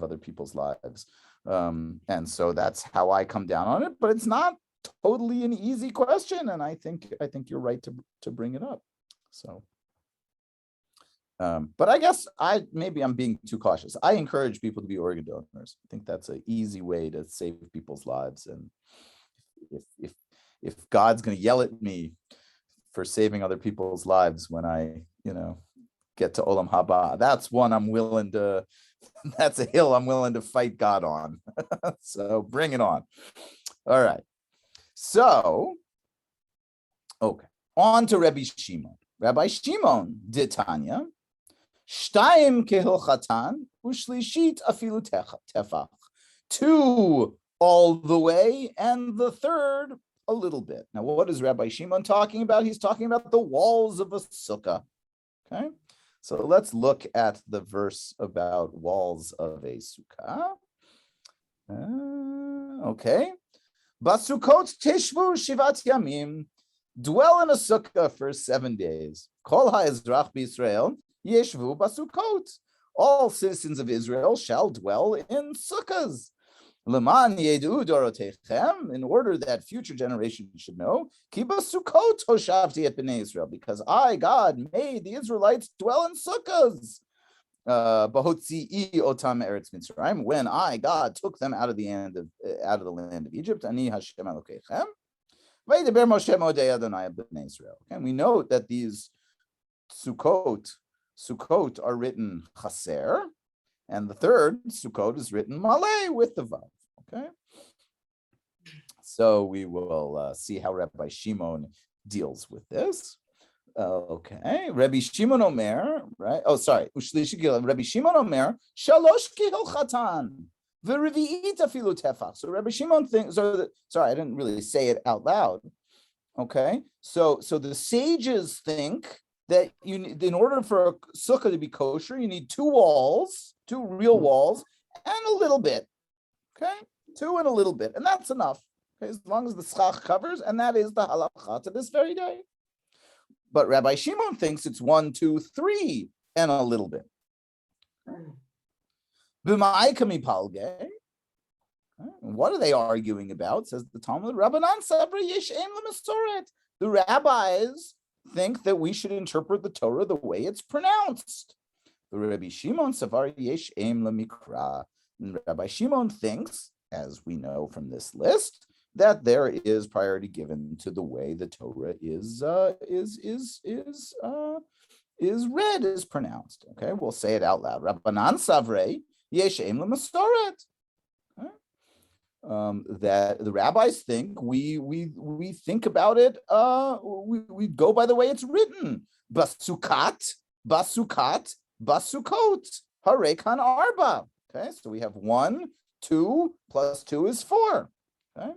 other people's lives. And so that's how I come down on it, but it's not totally an easy question. And I think you're right to bring it up. So. But I guess maybe I'm being too cautious. I encourage people to be organ donors. I think that's an easy way to save people's lives. And if God's going to yell at me for saving other people's lives when I, get to Olam Haba, that's a hill I'm willing to fight God on. So bring it on. All right. So, okay. On to Rabbi Shimon. Rabbi Shimon Ditanya. Shtayim kehilchatan ushlishit afilu tefach. 2 all the way, and the 3rd a little bit. Now, what is Rabbi Shimon talking about? He's talking about the walls of a sukkah. Okay, so let's look at the verse about walls of a sukkah. Okay, basukot tishvu shivat yamim. Dwell in a sukkah for 7 days. Kol ha'ezrach b'Yisrael yeshvu basukot. All citizens of Israel shall dwell in sukkahs. Leman yedu dorotechem, in order that future generations should know, kiba sukkot hoshavti et bnei Israel, because I, God, made the Israelites dwell in sukkahs. Bahotzi otam eretz Mitzrayim, when I, God, took them out of the land of Egypt. Ani Hashem Elokechem. Vaydeber Moshe modei Adonai bnei Israel. And we note that these sukkot are written chaser, and the third Sukkot is written Malay with the Vav. Okay, so we will see how Rabbi Shimon deals with this. Okay, Rabbi Shimon Omer, right? Oh, sorry, Rabbi Shimon Omer, Shalosh kihil chatan, v'revi'it afilu tefach. So Rabbi Shimon thinks. Sorry, I didn't really say it out loud. Okay, so the sages think that you need, in order for a sukkah to be kosher, you need two real walls, and a little bit. Okay, 2 and a little bit, and that's enough. Okay, as long as the schach covers, and that is the halacha to this very day. But Rabbi Shimon thinks it's 1, 2, 3, and a little bit. B'ma'ikami palge. What are they arguing about? Says the Talmud. Rabbanan sabra yesh em l'masoret. The rabbis think that we should interpret the Torah the way it's pronounced. The Rabbi Shimon savar yesh em l'mikra. And Rabbi Shimon thinks, as we know from this list, that there is priority given to the way the Torah is read, is pronounced. Okay, we'll say it out loud. Rabbanan savrei yesh em l'masoret. That the rabbis think we think about it. We go by the way it's written. Basukat, basukot, harekan arba. Okay, so we have 1, 2 plus 2 is 4. Okay,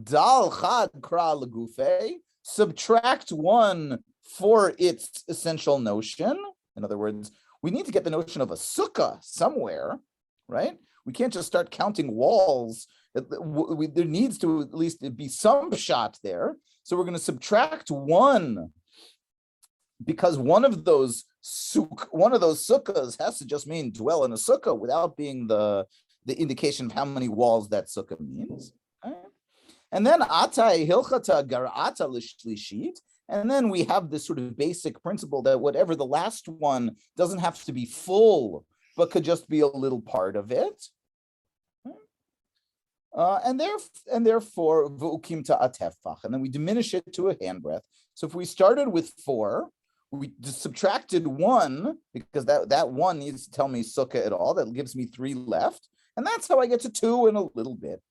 dal chad kra legufe. Subtract 1 for its essential notion. In other words, we need to get the notion of a sukkah somewhere, right? We can't just start counting walls. There needs to at least be some shot there. So we're going to subtract 1, because one of those sukkahs has to just mean dwell in a sukkah without being the indication of how many walls that sukkah means. Okay? And then atai hilchata garata lishlishit. And then we have this sort of basic principle that whatever the last one doesn't have to be full, but could just be a little part of it. And therefore, v'ukimta atefach, and then we diminish it to a handbreadth. So if we started with 4, we just subtracted 1, because that 1 needs to tell me sukkah at all. That gives me 3 left, and that's how I get to 2 and a little bit.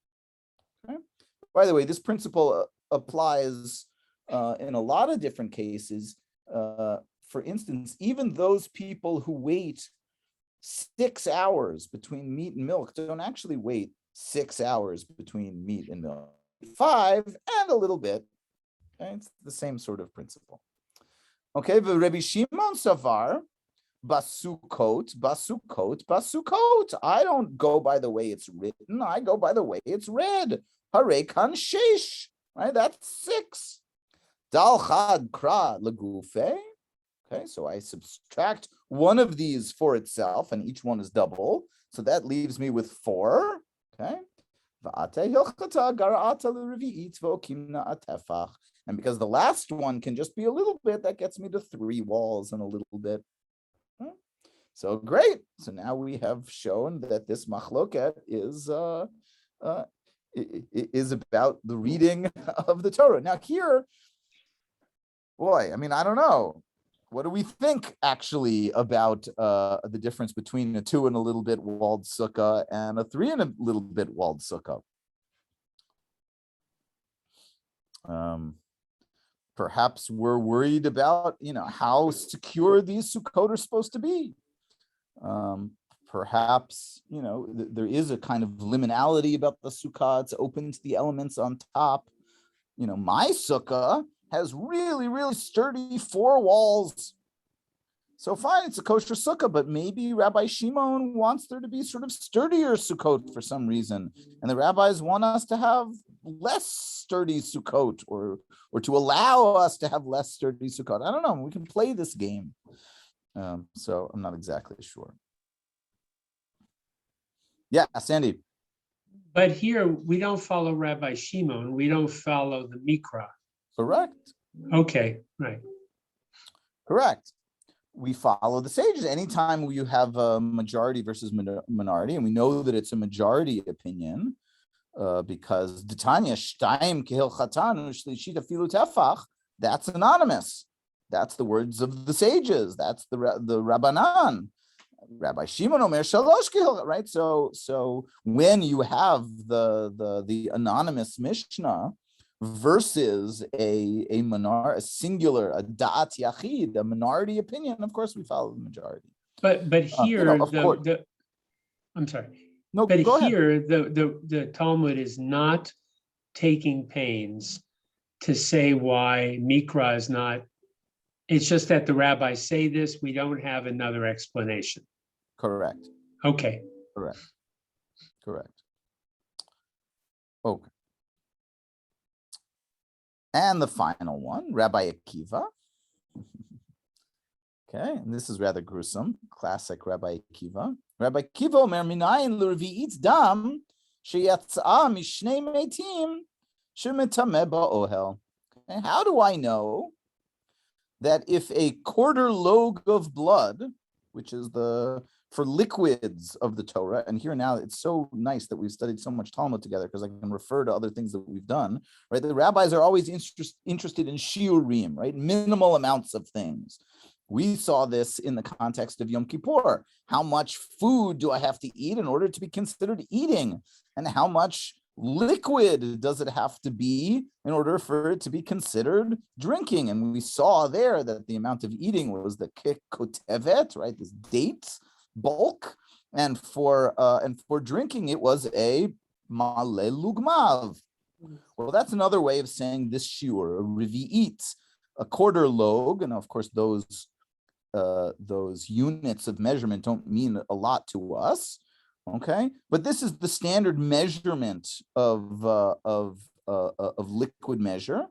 Okay? By the way, this principle applies in a lot of different cases. For instance, even those people who wait 6 hours between meat and milk don't actually wait 6 hours between meat and milk. 5 and a little bit. Okay? It's the same sort of principle. Okay, Rabbi Shimon savar basukot. I don't go by the way it's written. I go by the way it's read. Harekan sheish. Right, that's 6. Dal chad kra legufe. Okay, so I subtract 1 of these for itself, and each one is double. So that leaves me with 4. Okay. And because the last one can just be a little bit, that gets me to 3 walls and a little bit. So great. So now we have shown that this machloket is about the reading of the Torah. Now here, boy, I mean, I don't know. What do we think actually about the difference between a 2 and a little bit walled sukkah and a 3 and a little bit walled sukkah? Perhaps we're worried about, how secure these sukkot are supposed to be. Perhaps, there is a kind of liminality about the sukkah. It's open to the elements on top. My sukkah has really, really sturdy 4 walls. So fine, it's a kosher sukkah, but maybe Rabbi Shimon wants there to be sort of sturdier sukkot for some reason. And the rabbis want us to have less sturdy sukkot, or to allow us to have less sturdy sukkot. I don't know. We can play this game. So I'm not exactly sure. Yeah, Sandy. But here, we don't follow Rabbi Shimon, we don't follow the Mikra. Correct. Okay, right. Correct. We follow the sages. Anytime you have a majority versus minority, and we know that it's a majority opinion, because D'Tanya Shtayim Kehilchatan Shlishit Afilu Tefach, that's anonymous. That's the words of the sages. That's the Rabbanan. Rabbi Shimon Omer Shalosh Kehil, right? So when you have the anonymous Mishnah versus a singular, a da'at yachid, a minority opinion, of course we follow the majority. But here, of course. I'm sorry. No, But go ahead. here, the Talmud is not taking pains to say why Mikra is not. It's just that the rabbis say this, we don't have another explanation. Correct. Okay. Correct. Okay. And the final one, Rabbi Akiva. Okay, and this is rather gruesome. Classic Rabbi Akiva. Rabbi Akiva Omer minayin l'revi'it dam sheyatzah mishnei meitim shemetameh ba'ohel. Okay, how do I know that if a quarter log of blood, which is for liquids of the Torah, and here now it's so nice that we've studied so much Talmud together because I can refer to other things that we've done, right? The rabbis are always interested in shiurim, right? Minimal amounts of things. We saw this in the context of Yom Kippur. How much food do I have to eat in order to be considered eating? And how much liquid does it have to be in order for it to be considered drinking? And we saw there that the amount of eating was the kotevet, right? This dates bulk, and for drinking it was a male lugmav. Well, that's another way of saying this shiur, a revi'it, a quarter log, and of course those units of measurement don't mean a lot to us. Okay, but this is the standard measurement of liquid measure.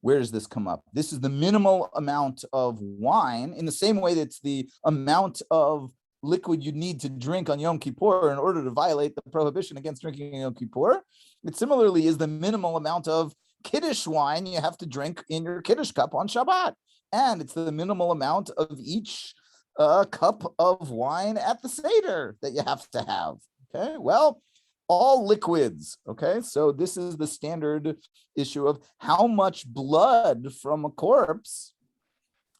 Where does this come up? This is the minimal amount of wine, in the same way that it's the amount of liquid you need to drink on Yom Kippur in order to violate the prohibition against drinking on Yom Kippur. It similarly is the minimal amount of Kiddush wine you have to drink in your Kiddush cup on Shabbat. And it's the minimal amount of each cup of wine at the Seder that you have to have. Okay, well, all liquids. Okay, so this is the standard issue of how much blood from a corpse,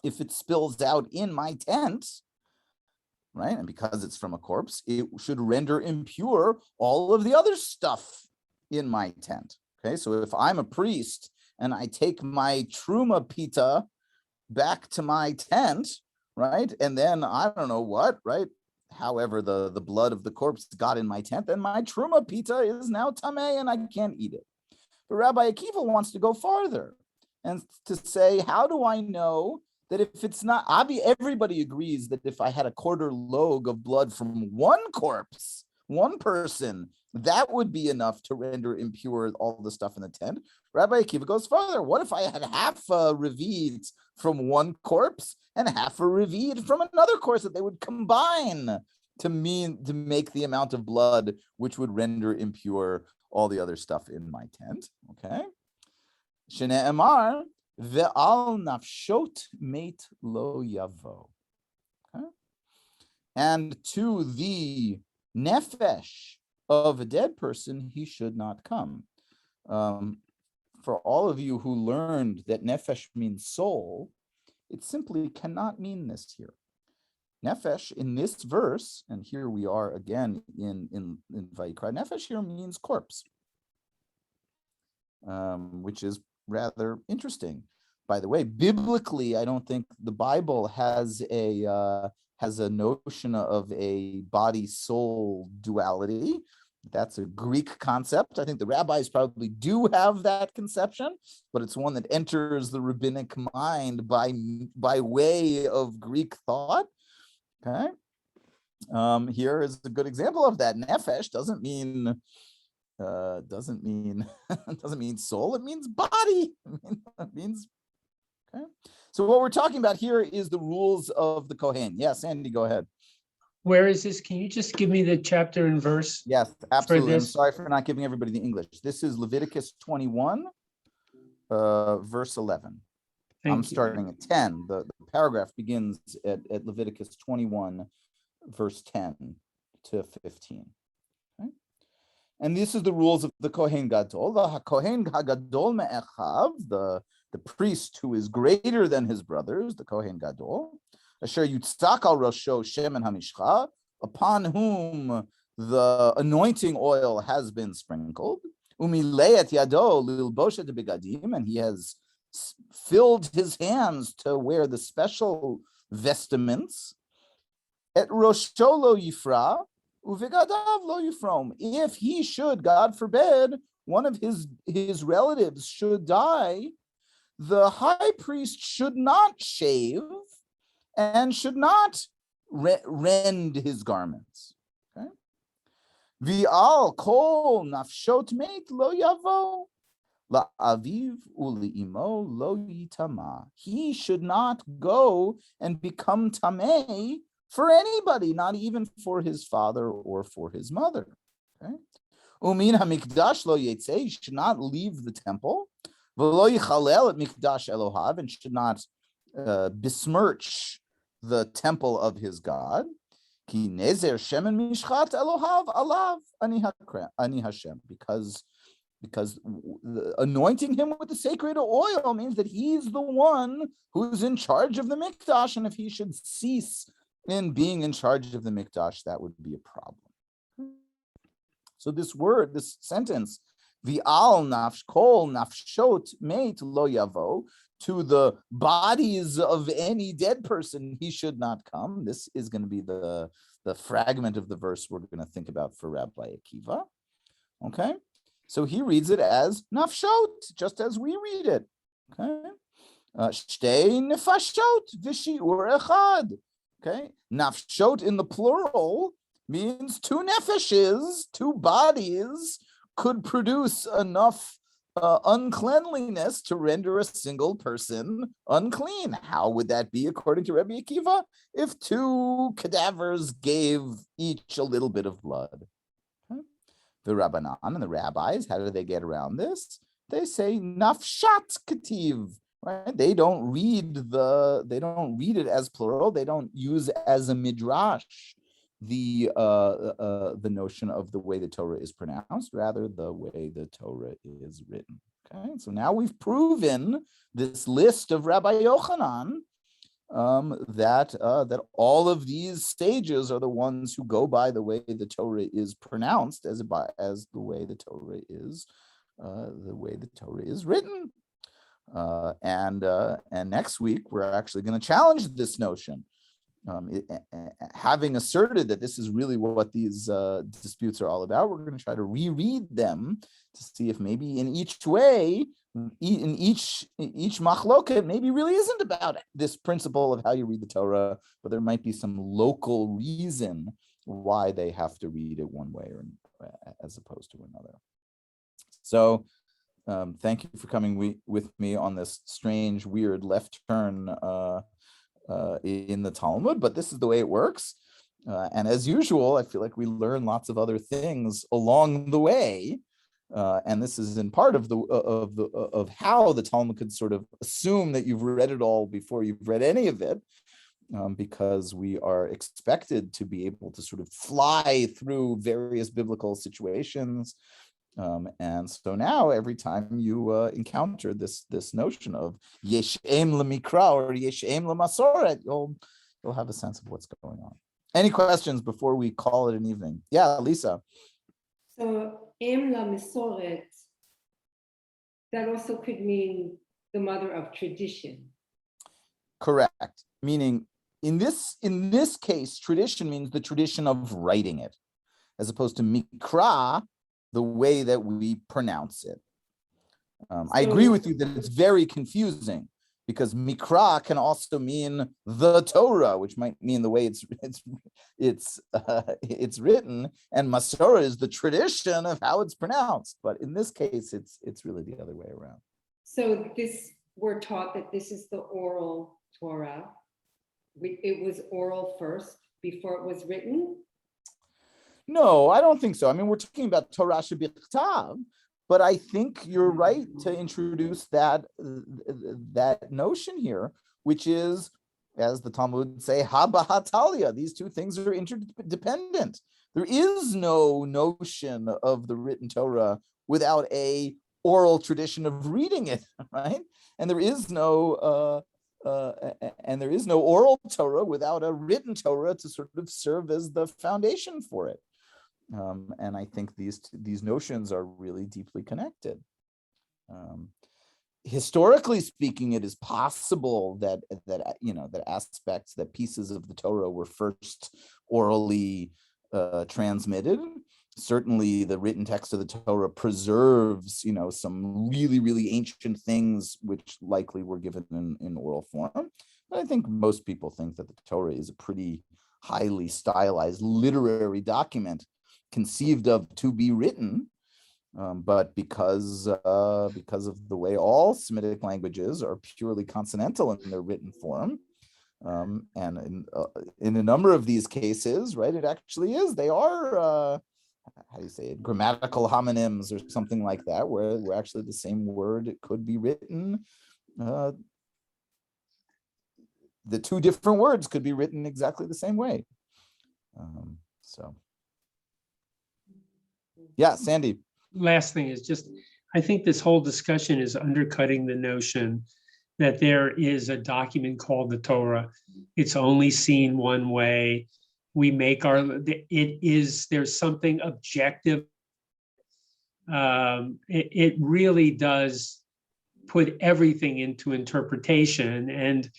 if it spills out in my tent, right? And because it's from a corpse, it should render impure all of the other stuff in my tent. Okay, so if I'm a priest and I take my truma pita back to my tent, right? And then I don't know what, right? However, the blood of the corpse got in my tent, then my truma pita is now tameh and I can't eat it. But Rabbi Akiva wants to go farther and to say, how do I know that if it's not, everybody agrees that if I had a quarter log of blood from one corpse, one person, that would be enough to render impure all the stuff in the tent. Rabbi Akiva goes further. What if I had half a revi'it from one corpse and half a revi'it from another corpse that they would combine to make the amount of blood which would render impure all the other stuff in my tent? Okay. Shene'emar ve'al nafshot meit lo yavo. Okay. And to the nefesh of a dead person, he should not come. For all of you who learned that nefesh means soul, it simply cannot mean this here. Nefesh in this verse, and here we are again in Vayikra, nefesh here means corpse, which is rather interesting. By the way, biblically, I don't think the Bible has a notion of a body-soul duality. That's a Greek concept. I think the rabbis probably do have that conception, but it's one that enters the rabbinic mind by way of Greek thought. Okay. Here is a good example of that. Nefesh doesn't mean soul. It means body. It means, okay. So what we're talking about here is the rules of the Kohen. Yes, Andy, go ahead. Where is this? Can you just give me the chapter and verse? Yes, absolutely. I'm this? sorry for not giving everybody the English. This is Leviticus 21, verse 11. I'm Thank you. starting at 10. The paragraph begins at Leviticus 21, verse 10 to 15. Okay? And this is the rules of the Kohen Gadol. The Kohen Gadol me'echav, the priest who is greater than his brothers, the Kohen Gadol, asher yutzak al rosho shemen hamishcha, upon whom the anointing oil has been sprinkled, umileet yado lilboshet begadim, and he has filled his hands to wear the special vestments, et rosho lo yifra, uvegadav lo yifrom. If he should, God forbid, one of his relatives should die, the high priest should not shave and should not rend his garments. Okay. V'al kol nafshot meit lo yavo, la'aviv u'li'imo lo yitama. He should not go and become tameh for anybody, not even for his father or for his mother. Okay. Umin hamikdash lo yetze, he should not leave the temple. V'lo yichalel et mikdash Elohav, and should not besmirch the temple of his God. Ki nezer shemen mishchat Elohav alav ani Hashem, because anointing him with the sacred oil means that he's the one who's in charge of the mikdash, and if he should cease in being in charge of the mikdash, that would be a problem. So this sentence, V'al nafsh kol nafshot meit lo yavo, to the bodies of any dead person he should not come. This is going to be the fragment of the verse we're going to think about for Rabbi Akiva. Okay, so he reads it as nafshot, just as we read it. Okay, shtei nefashot v'shiur echad. Okay, nafshot in the plural means two nefeshes, two bodies, could produce enough uncleanliness to render a single person unclean. How would that be according to Rabbi Akiva? If two cadavers gave each a little bit of blood. Okay. The Rabbanan and the rabbis, how do they get around this? They say nafshat kativ. Right? They don't read it as plural. They don't use as a midrash the notion of the way the Torah is pronounced, rather the way the Torah is written. Okay, so now we've proven this list of Rabbi Yochanan that all of these stages are the ones who go by the way the Torah is pronounced as the way the Torah is written. And next week we're actually going to challenge this notion. Having asserted that this is really what these disputes are all about, we're going to try to reread them to see if maybe in each way, in each machloket, maybe really isn't about this principle of how you read the Torah, but there might be some local reason why they have to read it one way or as opposed to another. So thank you for coming with me on this strange, weird left turn in the Talmud, but this is the way it works. And as usual, I feel like we learn lots of other things along the way. And this is in part of how the Talmud could sort of assume that you've read it all before you've read any of it, because we are expected to be able to sort of fly through various biblical situations. And so now every time you encounter this notion of yesh em lemikra or yesh em lemasoret, you'll have a sense of what's going on. Any questions before we call it an evening? Yeah, Lisa. So em lemasoret, that also could mean the mother of tradition. Correct. Meaning in this case, tradition means the tradition of writing it, as opposed to mikra, the way that we pronounce it. I agree with you that it's very confusing, because mikra can also mean the Torah, which might mean the way it's written, and Masorah is the tradition of how it's pronounced. But in this case, it's really the other way around. So we're taught that this is the oral Torah. It was oral first. before it was written? No, I don't think so. I mean, we're talking about Torah shebichtav, but I think you're right to introduce that notion here, which is, as the Talmud say, haba hatalia. These two things are interdependent. There is no notion of the written Torah without a oral tradition of reading it, right? And there is no oral Torah without a written Torah to sort of serve as the foundation for it. And I think these notions are really deeply connected. Historically speaking, it is possible that aspects, that pieces of the Torah were first orally transmitted. Certainly, the written text of the Torah preserves, some really, really ancient things which likely were given in oral form. But I think most people think that the Torah is a pretty highly stylized literary document conceived of to be written. But because of the way all Semitic languages are purely consonantal in their written form, and in a number of these cases, right, it actually is. They are, how do you say it, grammatical homonyms or something like that, where actually the same word could be written. The two different words could be written exactly the same way. So, yeah, Sandy. Last thing is just, I think this whole discussion is undercutting the notion that there is a document called the Torah. It's only seen one way. We make there's something objective. It really does put everything into interpretation, and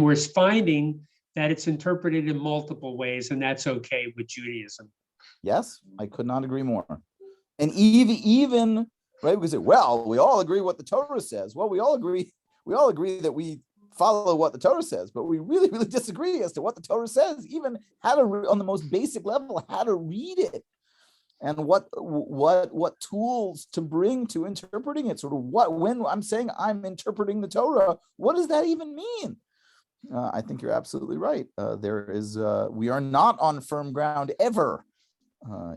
we're finding that it's interpreted in multiple ways, and that's okay with Judaism. Yes, I could not agree more. And even right, we say, well, we all agree what the Torah says. Well, we all agree that we follow what the Torah says, but we really, really disagree as to what the Torah says, even how to, on the most basic level, how to read it, and what tools to bring to interpreting it. Sort of when I'm saying I'm interpreting the Torah, what does that even mean? I think you're absolutely right. We are not on firm ground ever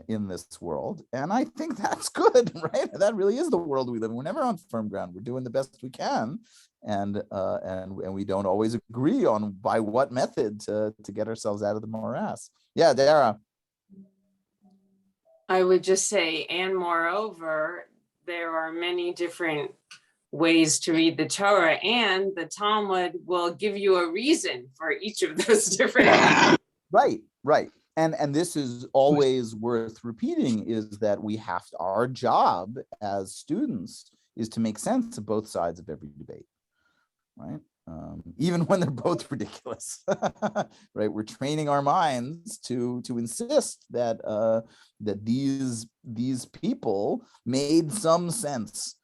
in this world, and I think that's good, right? That really is the world we live in. We're never on firm ground. We're doing the best we can, and we don't always agree on by what method to get ourselves out of the morass. Yeah, Dara. I would just say, and moreover, there are many different ways to read the Torah, and the Talmud will give you a reason for each of those different. Right. And this is always worth repeating, is that our job as students is to make sense of both sides of every debate, right? Even when they're both ridiculous, right? We're training our minds to insist that these people made some sense,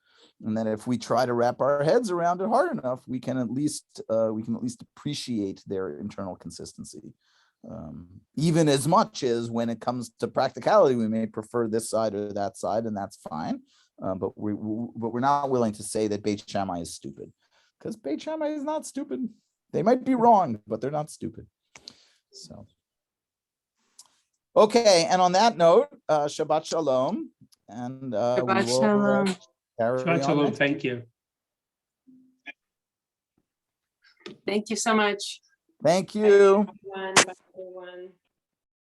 and that if we try to wrap our heads around it hard enough, we can at least appreciate their internal consistency. Even as much as when it comes to practicality, we may prefer this side or that side, and that's fine. But we're not willing to say that Beit Shammai is stupid, because Beit Shammai is not stupid. They might be wrong, but they're not stupid. So, okay. And on that note, Shabbat Shalom, and Shabbat Shalom. Shabbat Shalom. Thank you. Thank you so much. Thank you. Bye, everyone.